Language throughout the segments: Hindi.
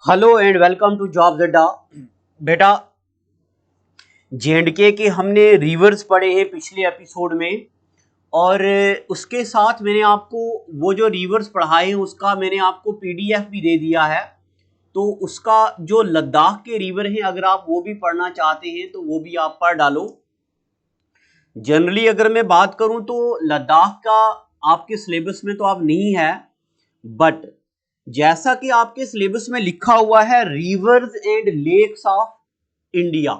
Hello and welcome to jobs Adda. बेटा, जेएंडके के हमने रिवर्स पढ़े हैं पिछले एपिसोड में, और उसके साथ मैंने आपको वो जो रिवर्स पढ़ाए हैं उसका मैंने आपको पीडीएफ भी दे दिया है। तो उसका जो लद्दाख के रिवर हैं, अगर आप वो भी पढ़ना चाहते हैं तो वो भी आप पढ़ डालो। जनरली अगर मैं बात करूं तो लद्दाख का आपके सिलेबस में तो अब नहीं है, बट जैसा कि आपके सिलेबस में लिखा हुआ है rivers and lakes of India,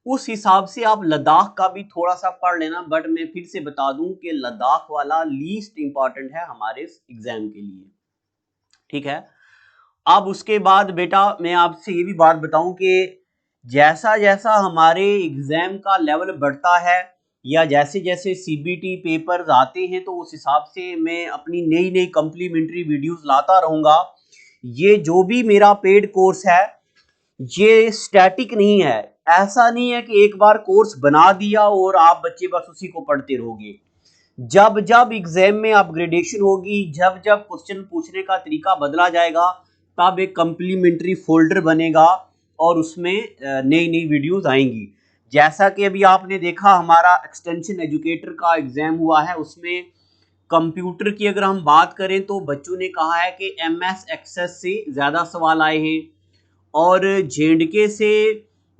उस हिसाब से आप लद्दाख का भी थोड़ा सा पढ़ लेना। बट मैं फिर से बता दूं कि लद्दाख वाला लीस्ट इंपॉर्टेंट है हमारे एग्जाम के लिए, ठीक है। अब उसके बाद बेटा मैं आपसे ये भी बात बताऊं कि जैसा जैसा हमारे एग्जाम का लेवल बढ़ता है या जैसे जैसे सीबीटी पेपर्स आते हैं तो उस हिसाब से मैं अपनी नई नई कम्प्लीमेंट्री वीडियोस लाता रहूँगा। ये जो भी मेरा पेड कोर्स है ये स्टैटिक नहीं है। ऐसा नहीं है कि एक बार कोर्स बना दिया और आप बच्चे बस उसी को पढ़ते रहोगे। जब जब एग्जाम में अपग्रेडेशन होगी, जब जब क्वेश्चन पूछने का तरीका बदला जाएगा, तब एक कम्प्लीमेंट्री फोल्डर बनेगा और उसमें नई नई वीडियोस आएंगी। जैसा कि अभी आपने देखा हमारा एक्सटेंशन एजुकेटर का एग्जाम हुआ है, उसमें कंप्यूटर की अगर हम बात करें तो बच्चों ने कहा है कि एमएस एक्सेस से ज़्यादा सवाल आए हैं और जेएंडके से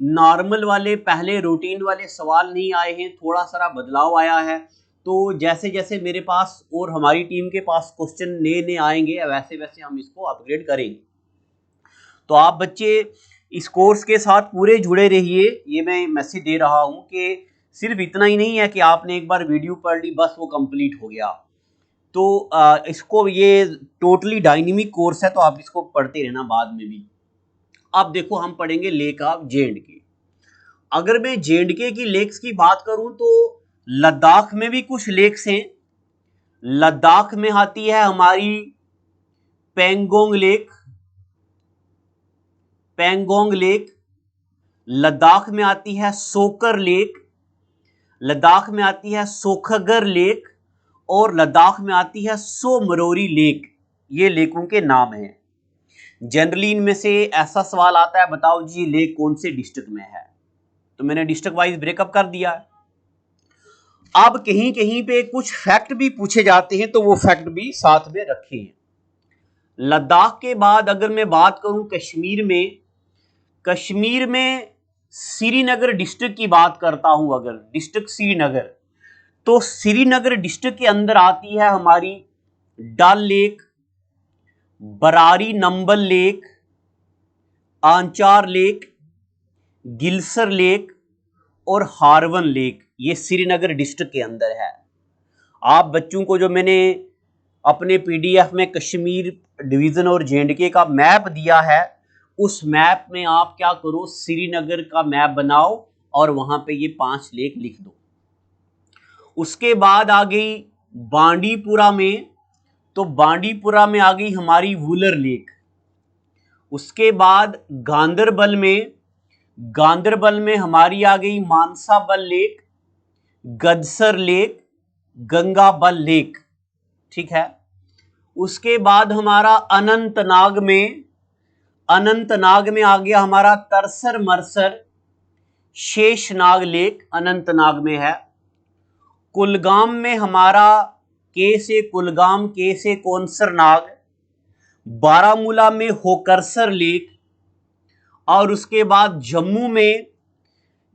नॉर्मल वाले पहले रूटीन वाले सवाल नहीं आए हैं, थोड़ा सा बदलाव आया है। तो जैसे जैसे मेरे पास और हमारी टीम के पास क्वेश्चन नए नए आएंगे वैसे वैसे हम इसको अपग्रेड करेंगे। तो आप बच्चे इस कोर्स के साथ पूरे जुड़े रहिए, ये मैं मैसेज दे रहा हूँ कि सिर्फ इतना ही नहीं है कि आपने एक बार वीडियो पढ़ ली बस वो कंप्लीट हो गया। तो इसको ये टोटली डायनेमिक कोर्स है, तो आप इसको पढ़ते रहना बाद में भी। अब देखो हम पढ़ेंगे लेक ऑफ जेएंडके। अगर मैं जेएंडके की लेक्स की बात करूं तो लद्दाख में भी कुछ लेक्स हैं। लद्दाख में आती है हमारी पेंगोंग लेक, पेंगोंग लेक। लद्दाख में आती है सोकर लेक, लद्दाख में आती है सोखगर लेक, और लद्दाख में आती है सोमरोरी लेक। ये लेकों के नाम हैं। जनरली इनमें से ऐसा सवाल आता है, बताओ जी लेक कौन से डिस्ट्रिक्ट में है, तो मैंने डिस्ट्रिक्ट वाइज ब्रेकअप कर दिया है। अब कहीं कहीं पे कुछ फैक्ट भी पूछे जाते हैं तो वो फैक्ट भी साथ में रखे हैं। लद्दाख के बाद अगर मैं बात करूं कश्मीर में, कश्मीर में श्रीनगर डिस्ट्रिक्ट की बात करता हूं, अगर डिस्ट्रिक्ट श्रीनगर, तो श्रीनगर डिस्ट्रिक्ट के अंदर आती है हमारी Dal lake, Brari Nambal lake, Anchar lake, Gilsar lake और हारवन लेक। ये श्रीनगर डिस्ट्रिक्ट के अंदर है। आप बच्चों को जो मैंने अपने पीडीएफ में कश्मीर डिवीजन और जेएंडके का मैप दिया है, उस मैप में आप क्या करो, श्रीनगर का मैप बनाओ और वहां पे ये 5 लेक लिख दो। उसके बाद आ गई बांडीपुरा में, तो बांडीपुरा में आ गई हमारी वुलर लेक। उसके बाद गांदरबल में, गांदरबल में हमारी आ गई मानसाबल लेक, गदसर लेक, गंगाबल लेक, ठीक है। उसके बाद हमारा अनंतनाग में, अनंतनाग में आ गया हमारा तरसर मरसर शेषनाग लेक, अनंतनाग में है। कुलगाम में हमारा के से कुलगाम, के से कौनसर नाग, बारामूला में होकरसर लेक, और उसके बाद जम्मू में,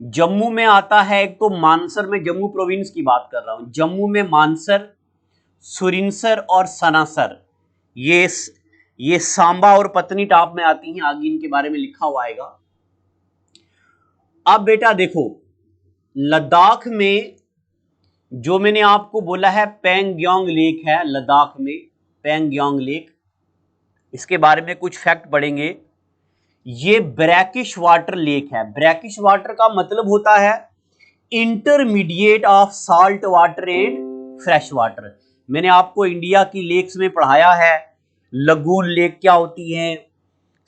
जम्मू में आता है एक तो मानसर, में जम्मू प्रोविंस की बात कर रहा हूं, जम्मू में मानसर, सुरिनसर और सनासर। ये सांबा और पत्नी टॉप में आती हैं, आगे इनके बारे में लिखा हुआ आएगा। अब बेटा देखो लद्दाख में जो मैंने आपको बोला है पैंगयोंग लेक है, लद्दाख में पैंगयोंग लेक, इसके बारे में कुछ फैक्ट पढ़ेंगे। ये ब्रैकिश वाटर लेक है। ब्रैकिश वाटर का मतलब होता है intermediate of salt water and fresh water. मैंने आपको इंडिया की लेक्स में पढ़ाया है, लगून लेक क्या होती हैं,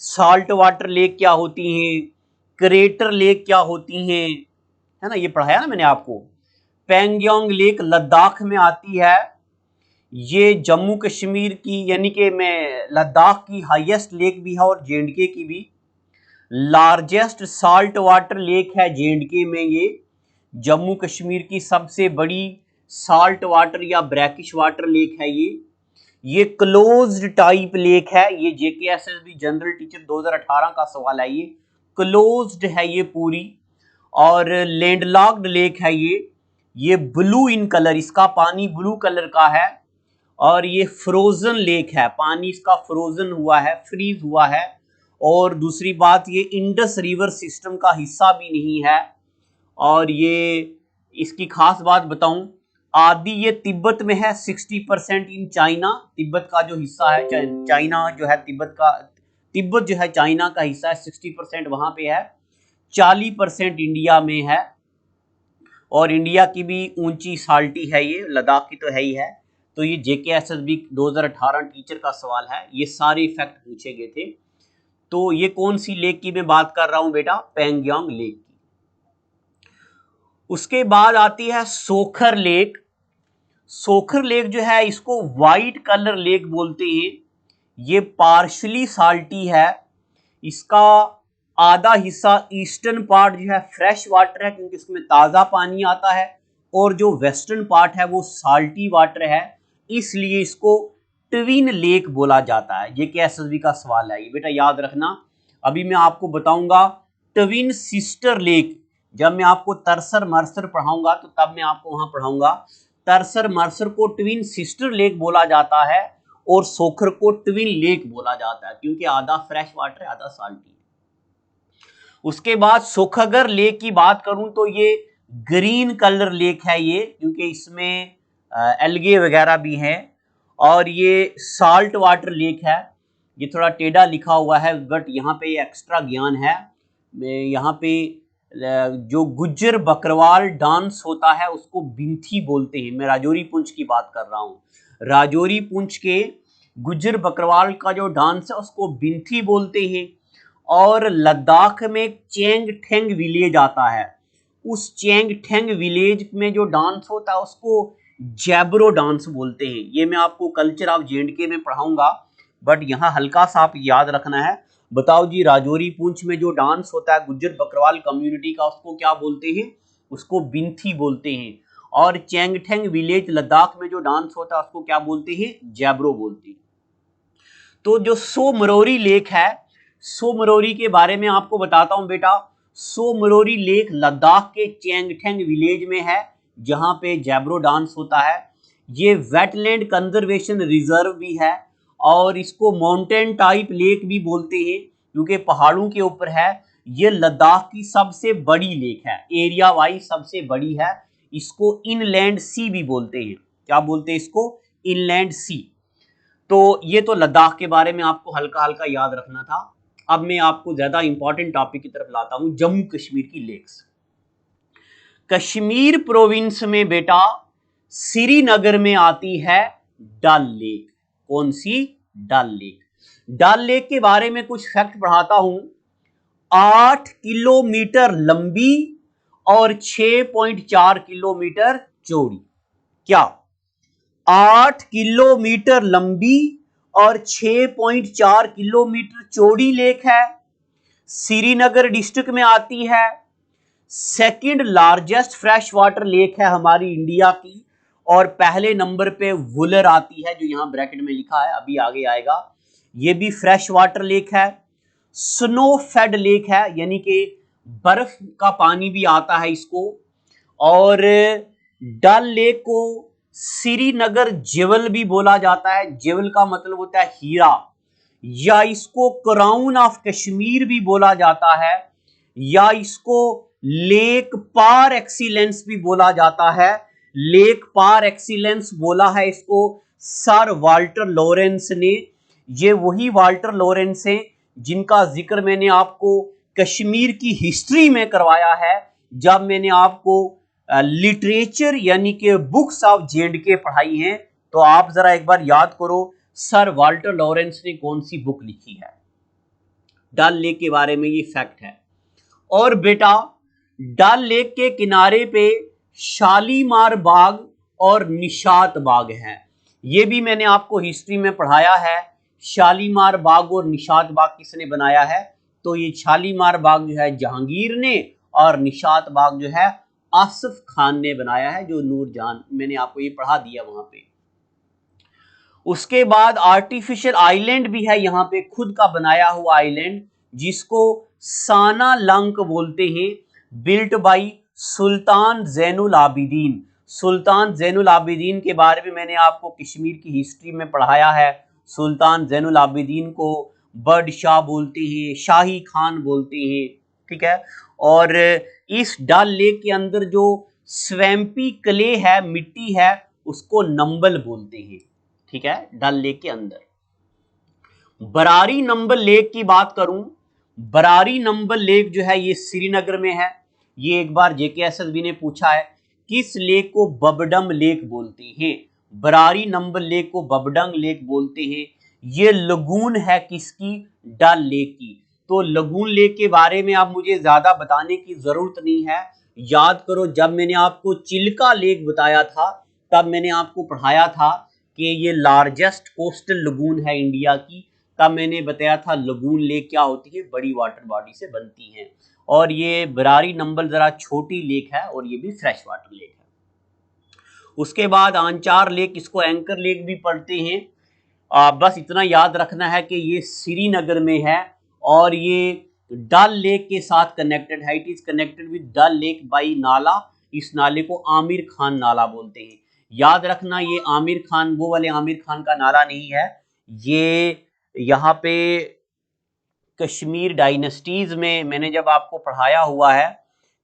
साल्ट वाटर लेक क्या होती हैं, क्रेटर लेक क्या होती हैं, है ना, ये पढ़ाया ना मैंने आपको। पैंगयोंग लेक लद्दाख में आती है। ये जम्मू कश्मीर की यानी कि मैं लद्दाख की हाईएस्ट लेक भी है और जे.एंड.के की भी लार्जेस्ट साल्ट वाटर लेक है जे.एंड.के में। ये जम्मू कश्मीर की सबसे बड़ी साल्ट वाटर या ब्रैकिश वाटर लेक है ये क्लोज्ड टाइप लेक है। ये JKSSB जनरल टीचर 2018 का सवाल है। ये क्लोज्ड है ये पूरी, और लैंडलॉक्ड लेक है ये ब्लू इन कलर, इसका पानी ब्लू कलर का है, और ये फ्रोजन लेक है, पानी इसका फ्रोजन हुआ है, फ्रीज हुआ है। और दूसरी बात, ये इंडस रिवर सिस्टम का हिस्सा भी नहीं है। और ये इसकी खास बात बताऊं, आदि ये तिब्बत में है, 60% इन चाइना, तिब्बत का जो हिस्सा है, चाइना जो है तिब्बत जो है चाइना का हिस्सा है, 60% वहां पे है, 40% इंडिया में है। और इंडिया की भी ऊंची साल्टी है ये, लद्दाख की तो है ही है। तो ये JKSSB 2018 टीचर का सवाल है, ये सारे फैक्ट पूछे गए थे। तो ये कौन सी लेक की मैं बात कर रहा हूं बेटा, पैंगयांग लेक की। उसके बाद आती है सोखर लेक। सोखर लेक जो है इसको व्हाइट कलर लेक बोलते हैं। ये पार्शली साल्टी है, इसका आधा हिस्सा ईस्टर्न पार्ट जो है फ्रेश वाटर है क्योंकि इसमें ताज़ा पानी आता है, और जो वेस्टर्न पार्ट है वो साल्टी वाटर है, इसलिए इसको ट्विन लेक बोला जाता है। JKSSB का सवाल है ये बेटा, याद रखना। अभी मैं आपको बताऊंगा ट्विन सिस्टर लेक, जब मैं आपको तरसर मरसर पढ़ाऊंगा तो तब मैं आपको वहां पढ़ाऊंगा। तरसर मरसर को ट्विन सिस्टर लेक बोला जाता है और सोखर को ट्विन लेक बोला जाता है क्योंकि आधा फ्रेश वाटर है आधा साल्टी है। उसके बाद सोखगर लेक की बात करूं तो ये ग्रीन कलर लेक है ये, क्योंकि इसमें एल्गे वगैरह भी हैं, और ये साल्ट वाटर लेक है। ये थोड़ा टेढ़ा लिखा हुआ है बट यहाँ पे एक्स्ट्रा ज्ञान है। यहाँ पे जो गुज्जर बकरवाल डांस होता है उसको बिंथी बोलते हैं। मैं राजौरी पुंछ की बात कर रहा हूँ। राजौरी पुंछ के गुज्जर बकरवाल का जो डांस है उसको बिंथी बोलते हैं। और लद्दाख में चेंग ठेंग विलेज आता है, उस चेंग ठेंग विलेज में जो डांस होता है उसको जैब्रो डांस बोलते हैं। ये मैं आपको कल्चर ऑफ जे.एंड.के में पढ़ाऊंगा, बट यहाँ हल्का सा आप याद रखना है। बताओ जी, राजौरी पुंछ में जो डांस होता है गुज्जर बकरवाल कम्युनिटी का, उसको क्या बोलते हैं? उसको बिंथी बोलते हैं। और चेंगठेंग विलेज लद्दाख में जो डांस होता है उसको क्या बोलते हैं? जैब्रो बोलते हैं। तो जो सोमरोरी लेक है, सोमरोरी के बारे में आपको बताता हूं बेटा। सोमरोरी लेक लद्दाख के चेंगठेंग विलेज में है जहां पे जैब्रो डांस होता है। ये वेटलैंड कंजर्वेशन रिजर्व भी है और इसको माउंटेन टाइप लेक भी बोलते हैं क्योंकि पहाड़ों के ऊपर है। ये लद्दाख की सबसे बड़ी लेक है, एरिया वाइज सबसे बड़ी है। इसको इनलैंड सी भी बोलते हैं। क्या बोलते हैं इसको? Inland sea. तो ये तो लद्दाख के बारे में आपको हल्का हल्का याद रखना था। अब मैं आपको ज्यादा इंपॉर्टेंट टॉपिक की तरफ लाता हूं, जम्मू कश्मीर की लेक्स। कश्मीर प्रोविंस में बेटा श्रीनगर में आती है डल लेक। कौन सी? डल लेक। डल लेक के बारे में कुछ फैक्ट पढ़ाता हूं। 8 किलोमीटर लंबी और 6.4 किलोमीटर चौड़ी। क्या? 8 किलोमीटर लंबी और 6.4 किलोमीटर चौड़ी लेक है। श्रीनगर डिस्ट्रिक्ट में आती है। Second largest fresh water lake है हमारी इंडिया की। और पहले नंबर पे वुलर आती है जो यहां ब्रैकेट में लिखा है, अभी आगे आएगा। ये भी फ्रेश वाटर लेक है। स्नो फेड लेक है, यानी कि बर्फ का पानी भी आता है इसको। और डल लेक को श्रीनगर जेवल भी बोला जाता है। जेवल का मतलब होता है हीरा, या इसको क्राउन ऑफ कश्मीर भी बोला जाता है, या इसको लेक पार एक्सीलेंस भी बोला जाता है। लेक पार एक्सीलेंस बोला है इसको सर वाल्टर लॉरेंस ने। ये वही वाल्टर लॉरेंस हैं जिनका जिक्र मैंने आपको कश्मीर की हिस्ट्री में करवाया है जब मैंने आपको लिटरेचर यानी कि बुक्स ऑफ जे.एंड.के पढ़ाई हैं। तो आप जरा एक बार याद करो सर वाल्टर लॉरेंस ने कौन सी बुक लिखी है। डल लेक के बारे में ये फैक्ट है। और बेटा डल लेक के किनारे पे शालीमार बाग और निशात बाग है। ये भी मैंने आपको हिस्ट्री में पढ़ाया है। शालीमार बाग और निशात बाग किसने बनाया है? तो ये शालीमार बाग जो है जहांगीर ने, और निशात बाग जो है आसिफ खान ने बनाया है, जो नूरजहां, मैंने आपको ये पढ़ा दिया वहां पे। उसके बाद आर्टिफिशियल आइलैंड भी है यहाँ पे, खुद का बनाया हुआ आइलैंड, जिसको साना लंक बोलते हैं, बिल्ट बाई सुल्तान जैनुल आबिदीन। सुल्तान जैनुल आबिदीन के बारे में मैंने आपको कश्मीर की हिस्ट्री में पढ़ाया है। सुल्तान जैनुल आबिदीन को बर्ड शाह बोलते हैं, शाही खान बोलते हैं, ठीक है। और इस डल लेक के अंदर जो स्वैम्पी क्ले है, मिट्टी है, उसको नंबल बोलते हैं, ठीक है, डल लेक के अंदर। बरारी नंबल लेक की बात करूं, बरारी नंबल लेक जो है ये श्रीनगर में है। ये एक बार जेकेएसएसबी ने पूछा है, किस लेक को बबडम लेक बोलते हैं? बरारी नंबल लेक को बबडंग लेक बोलते हैं। ये लगून है किसकी? डल लेक की। तो लगून लेक के बारे में आप मुझे ज्यादा बताने की जरूरत नहीं है। याद करो, जब मैंने आपको चिल्का लेक बताया था, तब मैंने आपको पढ़ाया था कि ये लार्जेस्ट कोस्टल लगून है इंडिया की। तब मैंने बताया था लगून लेक क्या होती है, बड़ी वाटर बॉडी से बनती है। और ये बरारी नंबल जरा छोटी लेक है, और ये भी फ्रेश वाटर लेक है। उसके बाद आंचार लेक, इसको एंकर लेक भी पढ़ते हैं। बस इतना याद रखना है कि ये श्रीनगर में है, और ये डल लेक के साथ कनेक्टेड है। It is connected with Dal lake by नाला। इस नाले को आमिर खान नाला बोलते हैं। याद रखना, ये आमिर खान वो वाले आमिर खान का नाला नहीं है। ये यहाँ पे कश्मीर डायनेस्टीज में मैंने जब आपको पढ़ाया हुआ है,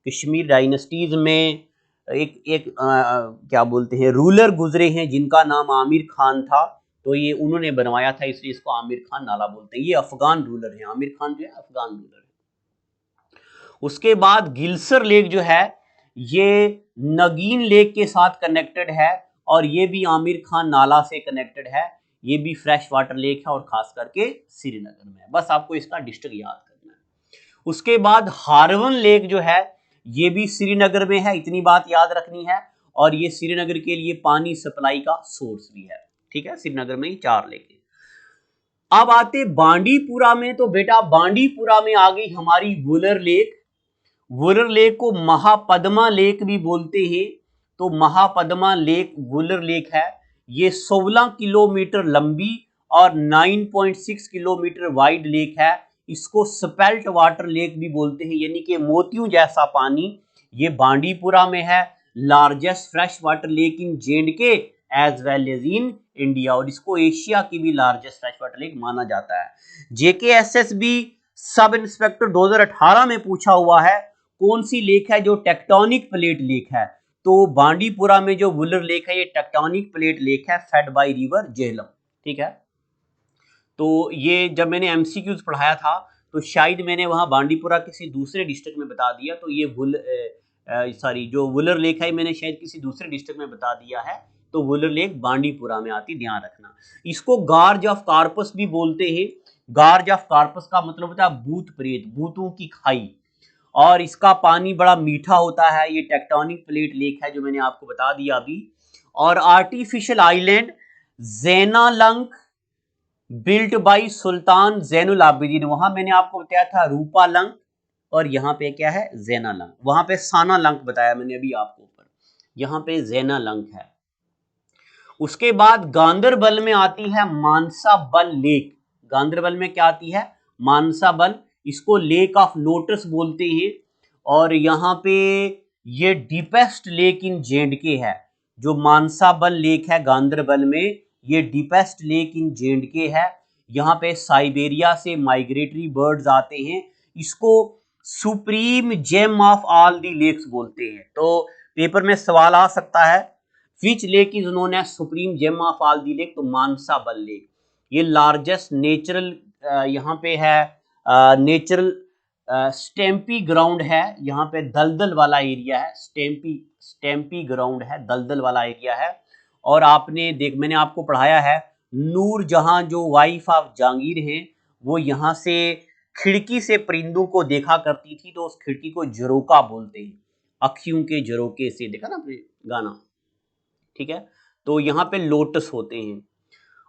कश्मीर डायनेस्टीज में एक एक क्या बोलते हैं, रूलर गुजरे हैं जिनका नाम आमिर खान था, तो ये उन्होंने बनवाया था, इसलिए इसको आमिर खान नाला बोलते हैं। ये अफगान रूलर है, आमिर खान जो है अफगान रूलर है। उसके बाद गिलसर लेक जो है, ये नगीन लेक के साथ कनेक्टेड है, और ये भी आमिर खान नाला से कनेक्टेड है। ये भी फ्रेश वाटर लेक है, और खास करके श्रीनगर में है। बस आपको इसका डिस्ट्रिक्ट याद करना है। उसके बाद हारवन लेक जो है, ये भी श्रीनगर में है, इतनी बात याद रखनी है। और ये श्रीनगर के लिए पानी सप्लाई का सोर्स भी है, ठीक है। श्रीनगर में ही 4 लेक है। अब आते बांडीपुरा में, तो बेटा बांडीपुरा में आ गई हमारी वुलर लेक। वुलर लेक को महापद्मा लेक भी बोलते हैं। तो महापद्मा लेक वुलर लेक है। ये 16 किलोमीटर लंबी और 9.6 किलोमीटर वाइड लेक है। इसको स्पेल्ट वाटर लेक भी बोलते हैं, यानी कि मोतियों जैसा पानी। ये बांडीपुरा में है। Largest fresh water lake in J&K as well as in India, और इसको एशिया की भी लार्जेस्ट फ्रेश वाटर लेक माना जाता है। JKSSB सब इंस्पेक्टर 2018 में पूछा हुआ है, कौन सी लेक है जो टेक्टोनिक प्लेट लेक है? तो बांडीपुरा में जो वुलर लेक है, ये टेक्टोनिक प्लेट लेक है, फेड बाय रिवर झेलम, ठीक है। तो ये जब मैंने एमसीक्यूज पढ़ाया था, तो शायद मैंने वहां बांडीपुरा किसी दूसरे डिस्ट्रिक्ट में बता दिया, तो ये जो वुलर लेक है मैंने शायद किसी दूसरे डिस्ट्रिक्ट में बता दिया है। तो वुलर लेक बांडीपुरा में आती, ध्यान रखना। इसको गार्ज ऑफ कार्पस भी बोलते हैं। गार्ज ऑफ कार्पस का मतलब होता है भूत प्रेत, भूतों की खाई, और इसका पानी बड़ा मीठा होता है। ये टेक्टोनिक प्लेट लेक है, जो मैंने आपको बता दिया अभी। और आर्टिफिशियल आइलैंड ज़ेनालंक बिल्ट बाई सुल्तान जैनुल आबिदीन, वहां मैंने आपको बताया था रूपालंक, और यहाँ पे क्या है, ज़ेनालंक। वहां पे सानालंक बताया मैंने अभी आपको ऊपर, यहाँ पे ज़ेनालंक है। उसके बाद गांदरबल में आती है मानसाबल लेक। गांदरबल में क्या आती है, मानसाबल। इसको लेक ऑफ लोटस बोलते हैं। और यहाँ पे ये डीपेस्ट लेक इन J&K है। जो मानसाबल लेक है गांदरबल में, ये डीपेस्ट लेक इन J&K है। यहाँ पे साइबेरिया से माइग्रेटरी बर्ड्स आते हैं। इसको supreme gem of all the lakes बोलते हैं। तो पेपर में सवाल आ सकता है, which lake is known as supreme gem of all the lake? तो मानसाबल लेक। ये लार्जेस्ट नेचुरल यहाँ पे है, नेचुरल स्टेम्पी ग्राउंड है। यहाँ पे दलदल वाला एरिया है, स्टेम्पी ग्राउंड है, दलदल वाला एरिया है। और मैंने आपको पढ़ाया है, नूरजहां जो वाइफ ऑफ जहांगीर हैं, वो यहाँ से खिड़की से परिंदों को देखा करती थी, तो उस खिड़की को झरोका बोलते हैं। अखियों के झरोके से, देखा ना आपने गाना, ठीक है। तो यहाँ पे लोटस होते हैं।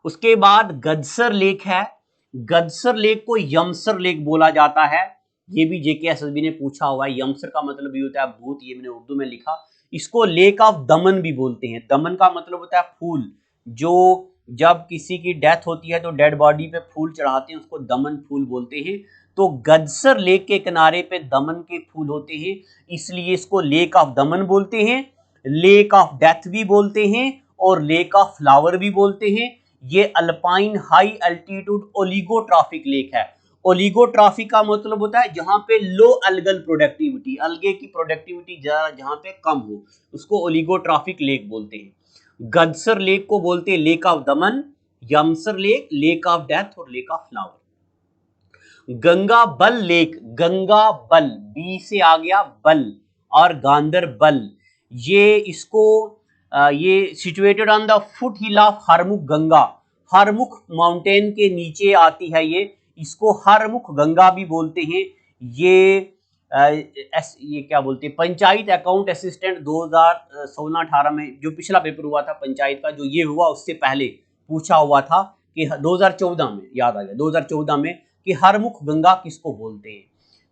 उसके बाद गदसर लेक है, गदसर लेक को यमसर लेक बोला जाता है, ये भी जेकेएसएसबी ने पूछा हुआ है। यमसर का मतलब ये होता है भूत, ये मैंने उर्दू में लिखा। इसको लेक ऑफ दमन भी बोलते हैं। दमन का मतलब होता है फूल, जो जब किसी की डेथ होती है तो डेड बॉडी पे फूल चढ़ाते हैं, उसको दमन फूल बोलते हैं। तो गदसर लेक के किनारे पे दमन के फूल होते हैं, इसलिए इसको लेक ऑफ दमन बोलते हैं, लेक ऑफ डेथ भी बोलते हैं और लेक ऑफ फ्लावर भी बोलते हैं। ये alpine high altitude oligotrophic lake है। ओलिगोट्रॉफिक का मतलब होता है जहां पे लो अलगल प्रोडक्टिविटी, अलगे की प्रोडक्टिविटी जहां पे कम हो, उसको ओलिगोट्रॉफिक लेक बोलते हैं। गदसर लेक को बोलते हैं lake of Daman, Yamsar lake lake of death और लेक ऑफ फ्लावर। गंगा बल लेक, गंगा बल, बी से आ गया बल और गांधरबल, ये इसको ये situated on the foot hill of Harmukh Ganga, Harmukh mountain के नीचे आती है ये, इसको हरमुख गंगा भी बोलते हैं। ये क्या बोलते हैं, पंचायत अकाउंट असिस्टेंट 2016-18 में जो पिछला पेपर हुआ था पंचायत का, जो ये हुआ उससे पहले पूछा हुआ था कि 2014 में, याद आ गया 2014 में, कि हरमुख गंगा किसको बोलते हैं,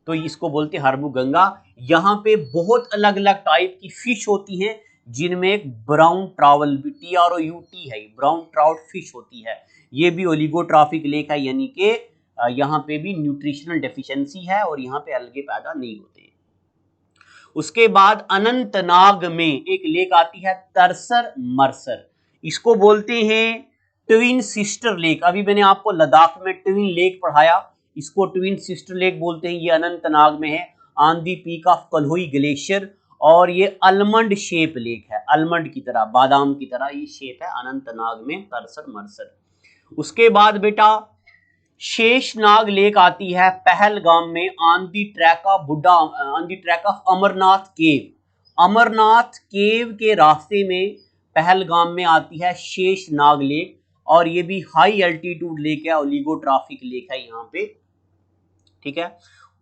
तो इसको बोलते हैं हरमुख गंगा। यहाँ पे बहुत अलग अलग टाइप की फिश होती हैं, जिनमें एक ब्राउन ट्रावल, TROUT है, ब्राउन ट्राउट फिश होती है। ये भी ओलिगोट्रॉफिक लेक है, यानी कि यहाँ पे भी न्यूट्रिशनल डेफिशिएंसी है और यहाँ पे अलगे पैदा नहीं होते। उसके बाद अनंतनाग में एक लेक आती है तरसर मरसर, इसको बोलते हैं ट्विन सिस्टर लेक। अभी मैंने आपको लद्दाख में ट्विन लेक पढ़ाया, इसको ट्विन सिस्टर लेक बोलते हैं। ये अनंतनाग में है, on the peak of Kolahoi glacier, और ये अलमंड शेप लेक है, अलमंड की तरह, बादाम की तरह ये शेप है अनंतनाग में, तरसर मरसर। उसके बाद बेटा शेषनाग लेक आती है पहलगाम में, ऑन दी ट्रैक ऑफ बुड्ढा, on the track of Amarnath cave, Amarnath cave के रास्ते में पहलगाम में आती है शेषनाग लेक, और ये भी हाई एल्टीट्यूड लेक है, ओलिगोट्रॉफिक लेक है यहाँ पे, ठीक है।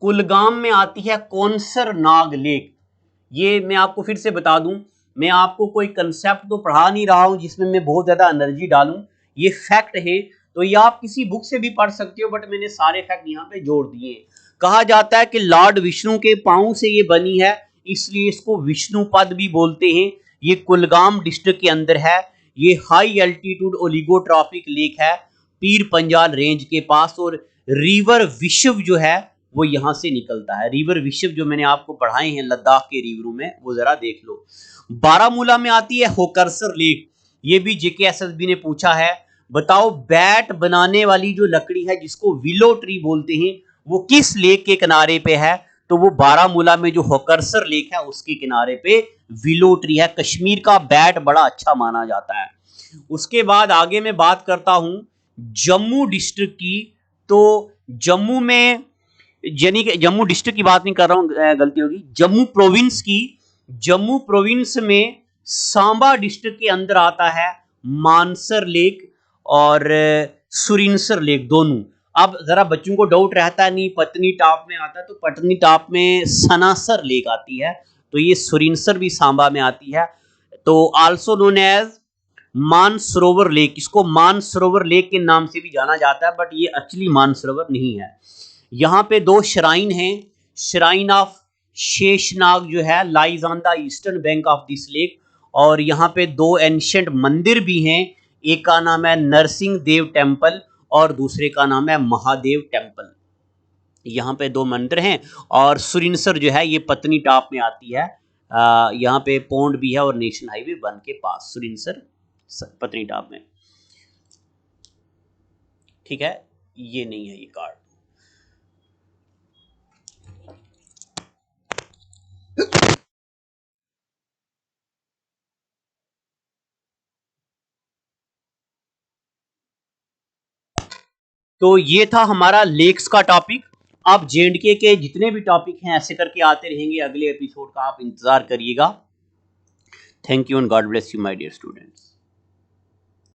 कुलगाम में आती है कौनसर नाग लेक। ये मैं आपको फिर से बता दूं, मैं आपको कोई कंसेप्ट तो पढ़ा नहीं रहा हूं जिसमें मैं बहुत ज्यादा एनर्जी डालूं, ये फैक्ट है, तो ये आप किसी बुक से भी पढ़ सकते हो, बट मैंने सारे फैक्ट यहाँ पे जोड़ दिए। कहा जाता है कि लॉर्ड विष्णु के पांव से ये बनी है, इसलिए इसको विष्णुपद भी बोलते हैं। ये कुलगाम डिस्ट्रिक्ट के अंदर है, ये हाई एल्टीट्यूड ओलिगोट्रॉफिक लेक है पीर पंजाल रेंज के पास, और रिवर विश्व जो है वो यहां से निकलता है। रिवर विश्व जो मैंने आपको पढ़ाए हैं लद्दाख के रिवरों में, वो जरा देख लो। बारामूला में आती है होकरसर लेक, ये भी जेकेएसएसबी ने पूछा है। बताओ बैट बनाने वाली जो लकड़ी है जिसको विलो ट्री बोलते हैं, वो किस लेक के किनारे पे है, तो वो बारामूला में जो होकरसर लेक है उसके किनारे पे विलो ट्री है। कश्मीर का बैट बड़ा अच्छा माना जाता है। उसके बाद आगे मैं बात करता हूं जम्मू डिस्ट्रिक्ट की, तो जम्मू में, यानी कि जम्मू डिस्ट्रिक्ट की बात नहीं कर रहा हूं, गलती होगी, जम्मू प्रोविंस की। जम्मू प्रोविंस में सांबा डिस्ट्रिक्ट के अंदर आता है मानसर लेक और सुरिनसर लेक दोनों। अब जरा बच्चों को डाउट रहता है, नहीं पत्नी टॉप में आता है, तो पत्नी टॉप में सनासर लेक आती है, तो ये सुरिनसर भी सांबा में आती है। तो also known as Mansarovar lake, इसको मानसरोवर लेक के नाम से भी जाना जाता है, बट ये एक्चुअली मानसरोवर नहीं है। यहाँ पे दो श्राइन हैं, श्राइन ऑफ शेषनाग जो है lies on the eastern bank of this lake, और यहाँ पे दो एंशिएंट मंदिर भी हैं, एक का नाम है नरसिंह देव टेम्पल और दूसरे का नाम है महादेव टेम्पल। यहाँ पे दो मंदिर हैं, और सुरिनसर जो है ये पत्नी टॉप में आती है, यहाँ पे पौंड भी है और नेशनल हाईवे 1 के पास, सुरिनसर पत्नी टॉप में, ठीक है। ये नहीं है ये कार्ड। तो ये था हमारा लेक्स का टॉपिक। आप जेएंडके के जितने भी टॉपिक हैं ऐसे करके आते रहेंगे, अगले एपिसोड का आप इंतजार करिएगा। Thank you and god bless you my dear students.